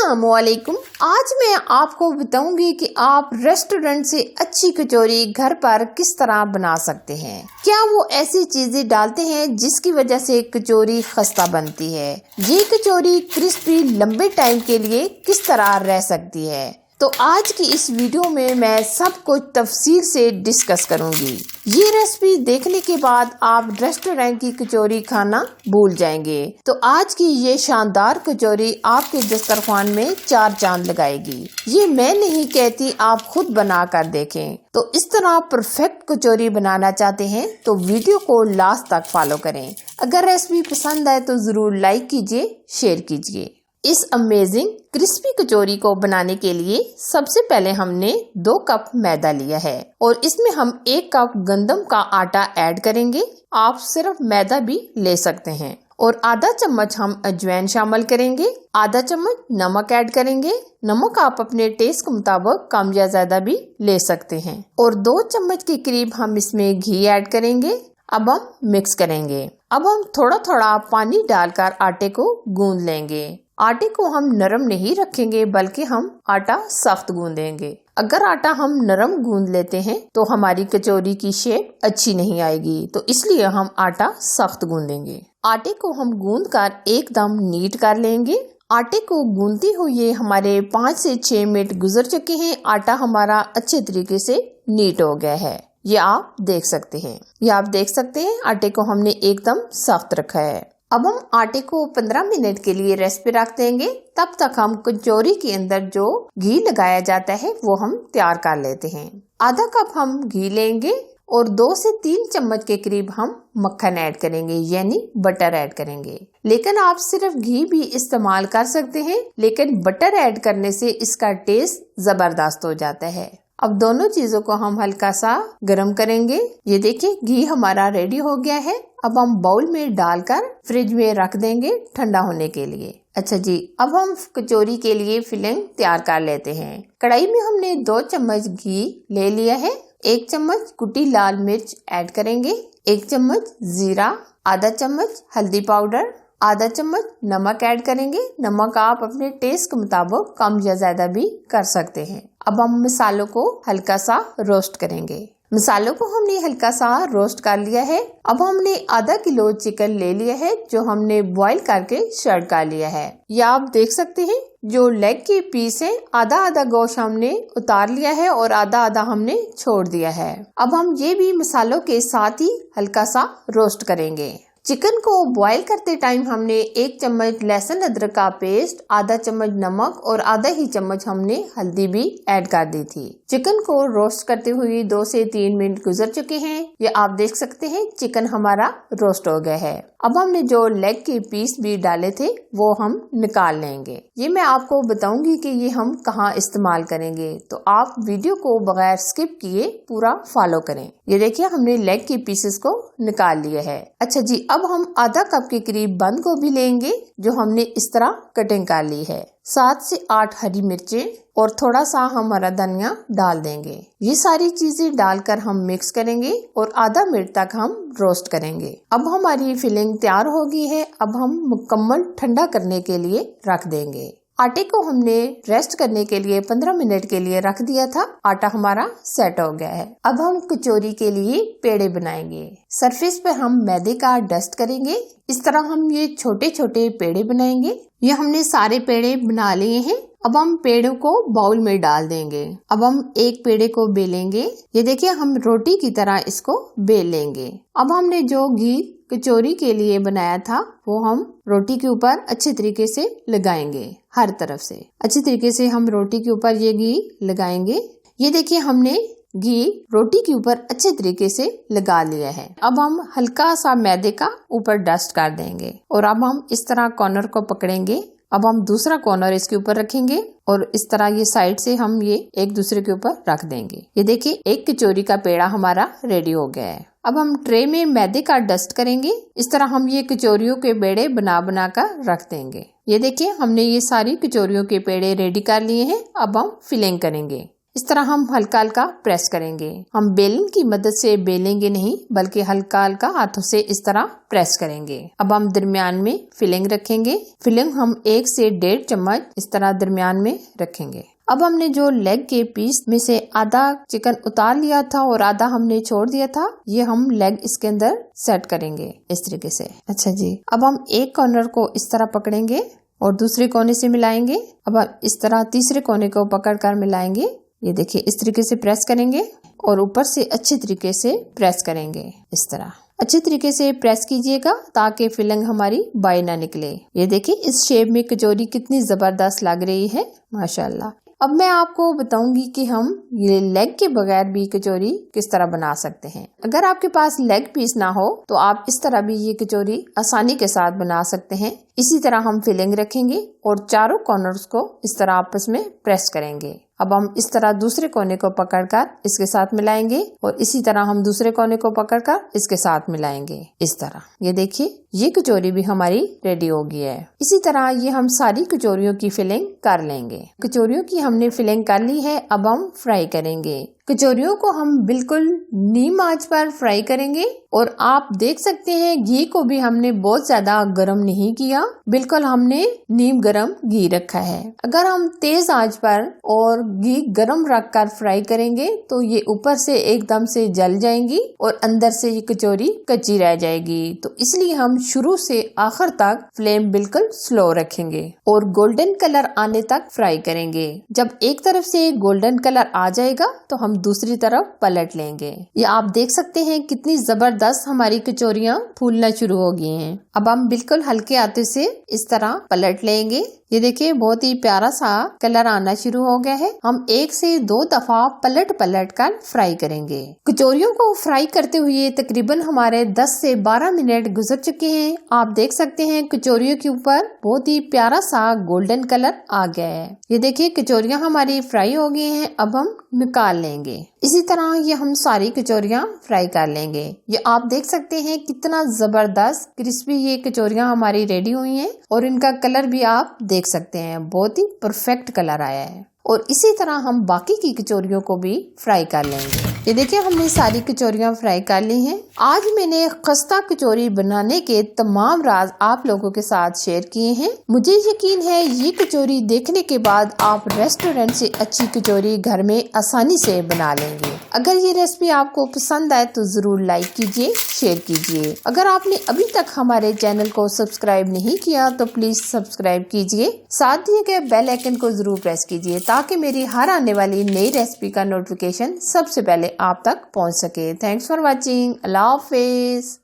अस्सलामुअलैकुम। आज मैं आपको बताऊंगी कि आप रेस्टोरेंट से अच्छी कचौरी घर पर किस तरह बना सकते हैं। क्या वो ऐसी चीजें डालते हैं जिसकी वजह से कचौरी खस्ता बनती है। ये कचौरी क्रिस्पी लंबे टाइम के लिए किस तरह रह सकती है। तो आज की इस वीडियो में मैं सब कुछ तफसील से डिस्कस करूंगी। ये रेसिपी देखने के बाद आप रेस्टोरेंट की कचौरी खाना भूल जाएंगे। तो आज की ये शानदार कचौरी आपके दस्तरखान में चार चांद लगाएगी। ये मैं नहीं कहती, आप खुद बना कर देखें। तो इस तरह परफेक्ट कचौरी बनाना चाहते हैं तो वीडियो को लास्ट तक फॉलो करें। अगर रेसिपी पसंद आए तो जरूर लाइक कीजिए, शेयर कीजिए। इस अमेजिंग क्रिस्पी कचौरी को बनाने के लिए सबसे पहले हमने 2 कप मैदा लिया है और इसमें हम 1 कप गंदम का आटा ऐड करेंगे। आप सिर्फ मैदा भी ले सकते हैं। और आधा चम्मच हम अजवाइन शामिल करेंगे। आधा चम्मच नमक ऐड करेंगे। नमक आप अपने टेस्ट के मुताबिक कम या ज्यादा भी ले सकते हैं। और 2 चम्मच के करीब हम इसमें घी ऐड करेंगे। अब हम मिक्स करेंगे। अब हम थोड़ा थोड़ा पानी डालकर आटे को गूंद लेंगे। आटे को हम नरम नहीं रखेंगे बल्कि हम आटा सख्त गूंदेंगे। अगर आटा हम नरम गूंद लेते हैं तो हमारी कचौरी की शेप अच्छी नहीं आएगी, तो इसलिए हम आटा सख्त गूंदेंगे। आटे को हम गूंद कर एकदम नीट कर लेंगे। आटे को गूंदते हुए हमारे 5 से 6 मिनट गुजर चुके हैं। आटा हमारा अच्छे तरीके से नीट हो गया है। ये आप देख सकते हैं। ये आप देख सकते हैं आटे को हमने एकदम सख्त रखा है। अब हम आटे को 15 मिनट के लिए रेस्ट पे रख देंगे। तब तक हम कचौरी के अंदर जो घी लगाया जाता है वो हम तैयार कर लेते हैं। आधा कप हम घी लेंगे और 2 से 3 चम्मच के करीब हम मक्खन ऐड करेंगे, यानी बटर ऐड करेंगे। लेकिन आप सिर्फ घी भी इस्तेमाल कर सकते हैं, लेकिन बटर ऐड करने से इसका टेस्ट जबरदस्त हो जाता है। अब दोनों चीजों को हम हल्का सा गरम करेंगे। ये देखिए घी हमारा रेडी हो गया है। अब हम बाउल में डालकर फ्रिज में रख देंगे ठंडा होने के लिए। अच्छा जी, अब हम कचौरी के लिए फिलिंग तैयार कर लेते हैं। कढ़ाई में हमने 2 चम्मच घी ले लिया है। 1 चम्मच कुटी लाल मिर्च ऐड करेंगे। 1 चम्मच जीरा, आधा चम्मच हल्दी पाउडर, आधा चम्मच नमक ऐड करेंगे। नमक आप अपने टेस्ट के मुताबिक कम या ज्यादा भी कर सकते हैं। अब हम मसालों को हल्का सा रोस्ट करेंगे। मसालों को हमने हल्का सा रोस्ट कर लिया है। अब हमने आधा किलो चिकन ले लिया है जो हमने बॉईल करके शर्ड कर लिया है। या आप देख सकते हैं जो लेग के पीस है, आधा आधा गोश्त हमने उतार लिया है और आधा आधा हमने छोड़ दिया है। अब हम ये भी मसालों के साथ ही हल्का सा रोस्ट करेंगे। चिकन को बॉईल करते टाइम हमने 1 चम्मच लहसुन अदरक का पेस्ट, आधा चम्मच नमक और आधा ही चम्मच हमने हल्दी भी ऐड कर दी थी। चिकन को रोस्ट करते हुए 2 से 3 मिनट गुजर चुके हैं। ये आप देख सकते हैं चिकन हमारा रोस्ट हो गया है। अब हमने जो लेग के पीस भी डाले थे वो हम निकाल लेंगे। ये मैं आपको बताऊंगी कि ये हम कहाँ इस्तेमाल करेंगे, तो आप वीडियो को बगैर स्किप किए पूरा फॉलो करें। ये देखिए हमने लेग के पीसेस को निकाल लिया है। अच्छा जी, अब हम आधा कप के करीब बंद गोभी लेंगे जो हमने इस तरह कटिंग कर ली है। 7 से 8 हरी मिर्चें और थोड़ा सा हम हरा धनिया डाल देंगे। ये सारी चीजें डालकर हम मिक्स करेंगे और आधा मिनट तक हम रोस्ट करेंगे। अब हमारी फिलिंग तैयार हो गई है। अब हम मुकम्मल ठंडा करने के लिए रख देंगे। आटे को हमने रेस्ट करने के लिए 15 मिनट के लिए रख दिया था। आटा हमारा सेट हो गया है। अब हम कचौरी के लिए पेड़े बनाएंगे। सरफेस पर हम मैदे का डस्ट करेंगे। इस तरह हम ये छोटे छोटे पेड़े बनाएंगे। ये हमने सारे पेड़े बना लिए हैं। अब हम पेड़ों को बाउल में डाल देंगे। अब हम एक पेड़े को बेलेंगे। ये देखिए हम रोटी की तरह इसको बेल लेंगे। अब हमने जो घी कचौरी के लिए बनाया था वो हम रोटी के ऊपर अच्छे तरीके से लगाएंगे। हर तरफ से अच्छी तरीके से हम रोटी के ऊपर ये घी लगाएंगे। ये देखिए हमने घी रोटी के ऊपर अच्छे तरीके से लगा लिया है। अब हम हल्का सा मैदे का ऊपर डस्ट कर देंगे और अब हम इस तरह कॉर्नर को पकड़ेंगे। अब हम दूसरा कॉर्नर इसके ऊपर रखेंगे और इस तरह ये साइड से हम ये एक दूसरे के ऊपर रख देंगे। ये देखिए एक कचौरी का पेड़ा हमारा रेडी हो गया है। अब हम ट्रे में मैदे का डस्ट करेंगे। इस तरह हम ये कचौरियों के पेड़े बना बना कर रख देंगे। ये देखिए हमने ये सारी कचौरियों के पेड़े रेडी कर लिए हैं। अब हम फिलिंग करेंगे। इस तरह हम हल्का हल्का प्रेस करेंगे। हम बेलन की मदद से बेलेंगे नहीं, बल्कि हल्का हल्का हाथों से इस तरह प्रेस करेंगे। अब हम दरमियान में फिलिंग रखेंगे। फिलिंग हम 1 से 1.5 चम्मच इस तरह दरमियान में रखेंगे। अब हमने जो लेग के पीस में से आधा चिकन उतार लिया था और आधा हमने छोड़ दिया था, ये हम लेग इसके अंदर सेट करेंगे इस तरीके से। अच्छा जी, अब हम एक कॉर्नर को इस तरह पकड़ेंगे और दूसरे कोने से मिलाएंगे। अब हम इस तरह तीसरे कोने को पकड़कर मिलाएंगे। ये देखिए, इस तरीके से प्रेस करेंगे और ऊपर से अच्छे तरीके से प्रेस करेंगे। इस तरह अच्छे तरीके से प्रेस कीजिएगा ताकि फिलिंग हमारी बाहर ना निकले। ये देखिए, इस शेप में कचौरी कितनी जबरदस्त लग रही है, माशाल्लाह। अब मैं आपको बताऊंगी कि हम ये लेग के बगैर भी कचौरी किस तरह बना सकते हैं। अगर आपके पास लेग पीस ना हो तो आप इस तरह भी ये कचौरी आसानी के साथ बना सकते हैं। इसी तरह हम फिलिंग रखेंगे और चारों कॉर्नर्स को इस तरह आपस में प्रेस करेंगे। अब हम इस तरह दूसरे कोने को पकड़कर इसके साथ मिलाएंगे और इसी तरह हम दूसरे कोने को पकड़कर इसके साथ मिलाएंगे। इस तरह ये देखिए, ये कचौरी भी हमारी रेडी हो गई है। इसी तरह ये हम सारी कचौरियों की फिलिंग कर लेंगे। कचौरियों की हमने फिलिंग कर ली है। अब हम फ्राई करेंगे। कचौरियों को हम बिल्कुल नीम आंच पर फ्राई करेंगे और आप देख सकते हैं घी को भी हमने बहुत ज्यादा गर्म नहीं किया, बिल्कुल हमने नीम गर्म घी रखा है। अगर हम तेज आंच पर और घी गर्म रखकर फ्राई करेंगे तो ये ऊपर से एकदम से जल जाएंगी और अंदर से ये कचौरी कच्ची रह जाएगी। तो इसलिए हम शुरू से आखिर तक फ्लेम बिल्कुल स्लो रखेंगे और गोल्डन कलर आने तक फ्राई करेंगे। जब एक तरफ से गोल्डन कलर आ जाएगा तो हम दूसरी तरफ पलट लेंगे। ये आप देख सकते हैं कितनी जबरदस्त हमारी कचौरियां फूलना शुरू हो गई हैं। अब हम बिल्कुल हल्के हाथों से इस तरह पलट लेंगे। ये देखिए, बहुत ही प्यारा सा कलर आना शुरू हो गया है। हम 1 से 2 दफा पलट कर फ्राई करेंगे। कचौरियों को फ्राई करते हुए तकरीबन हमारे 10 से 12 मिनट गुजर चुके हैं। आप देख सकते हैं कचौरियों के ऊपर बहुत ही प्यारा सा गोल्डन कलर आ गया है। ये देखिए, कचौरियां हमारी फ्राई हो गई हैं। अब हम निकाल लेंगे। इसी तरह ये हम सारी कचौरियां फ्राई कर लेंगे। ये आप देख सकते हैं कितना जबरदस्त क्रिस्पी ये कचौरियां हमारी रेडी हुई हैं और इनका कलर भी आप देख सकते हैं, बहुत ही परफेक्ट कलर आया है। और इसी तरह हम बाकी की कचौरियों को भी फ्राई कर लेंगे। ये देखिए, हमने सारी कचौरियां फ्राई कर ली हैं। आज मैंने खस्ता कचौरी बनाने के तमाम राज आप लोगों के साथ शेयर किए हैं। मुझे यकीन है ये कचौरी देखने के बाद आप रेस्टोरेंट से अच्छी कचौरी घर में आसानी से बना लेंगे। अगर ये रेसिपी आपको पसंद आए तो जरूर लाइक कीजिए, शेयर कीजिए। अगर आपने अभी तक हमारे चैनल को सब्सक्राइब नहीं किया तो प्लीज सब्सक्राइब कीजिए। साथ दिए गए बेल आइकन को जरूर प्रेस कीजिए ताकि मेरी हर आने वाली नई रेसिपी का नोटिफिकेशन सबसे पहले आप तक पहुंच सके। Thanks for watching. Allah Hafiz.